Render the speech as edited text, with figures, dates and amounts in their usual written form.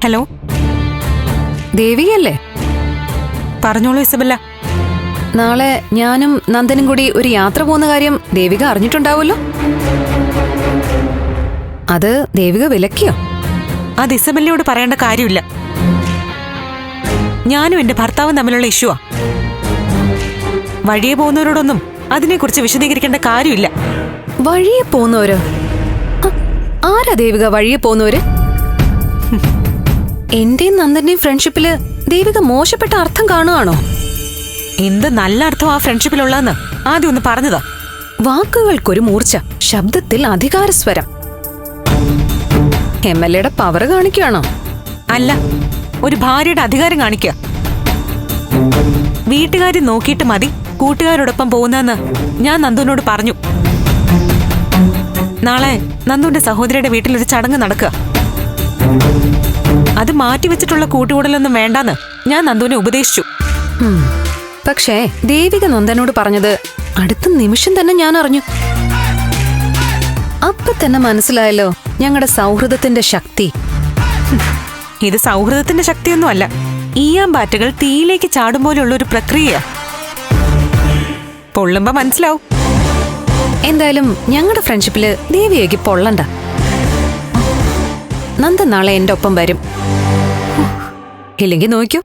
Hello, ദേവികയല്ലേ? പറഞ്ഞോളൂ Isabella. നാളെ ഞാനും നന്ദനും കൂടി ഒരു യാത്ര പോകുന്ന കാര്യം ദേവിക അറിഞ്ഞിട്ടുണ്ടാവുമല്ലോ. അത് ദേവിക വിലക്കിയോ? അത് ഇസബല്ലയോട് പറയേണ്ട കാര്യമില്ല. ഞാനും എന്റെ ഭർത്താവും തമ്മിലുള്ള ഇഷ്യൂവാ. വഴിയെ പോകുന്നവരോടൊന്നും അതിനെക്കുറിച്ച് വിശദീകരിക്കേണ്ട കാര്യമില്ല. വഴിയെ പോകുന്നവരോ? ആരാ ദേവിക വഴിയെ പോകുന്നവര്? എന്റെയും നന്ദന്റെയും ഫ്രണ്ട്ഷിപ്പില് ദേവിക മോശപ്പെട്ട അർത്ഥം കാണുകയാണോ? എന്ത് നല്ല അർത്ഥം ആ ഫ്രണ്ട്ഷിപ്പിലുള്ളതെന്ന് ആദ്യം ഒന്ന് പറഞ്ഞതാ. വാക്കുകൾക്കൊരു മൂർച്ച, ശബ്ദത്തിൽ അധികാരസ്വരം. MLA power കാണിക്കുകയാണോ? അല്ല, ഒരു ഭാര്യയുടെ അധികാരം കാണിക്കുക. വീട്ടുകാരി നോക്കിയിട്ട് മതി കൂട്ടുകാരോടൊപ്പം പോകുന്നതെന്ന് ഞാൻ നന്ദുവിനോട് പറഞ്ഞു. നാളെ നന്ദുവിന്റെ സഹോദരിയുടെ വീട്ടിലൊരു ചടങ്ങ് നടക്കുക. അത് മാറ്റിവെച്ചിട്ടുള്ള കൂട്ടുകൂടലൊന്നും വേണ്ടാന്ന് ഞാൻ നന്ദുവിനെ ഉപദേശിച്ചു. പക്ഷേ ദേവിക നന്ദനോട് പറഞ്ഞത് അടുത്ത നിമിഷം തന്നെ ഞാൻ അറിഞ്ഞു. അപ്പൊ തന്നെ മനസ്സിലായല്ലോ ഞങ്ങളുടെ സൗഹൃദത്തിന്റെ ശക്തി. ഇത് സൗഹൃദത്തിന്റെ ശക്തിയൊന്നും അല്ല, ഈയാമ്പാറ്റുകൾ തീയിലേക്ക് ചാടും പോലെയുള്ള ഒരു പ്രക്രിയ. പൊള്ളുമ്പോ മനസ്സിലാവും. എന്തായാലും ഞങ്ങളുടെ ഫ്രണ്ട്ഷിപ്പില് ദേവിയേക്ക് പൊള്ളണ്ട. നന്ദൻ നാളെ എന്റെ ഒപ്പം വരും. ഇല്ലെങ്കിൽ നോക്കൂ,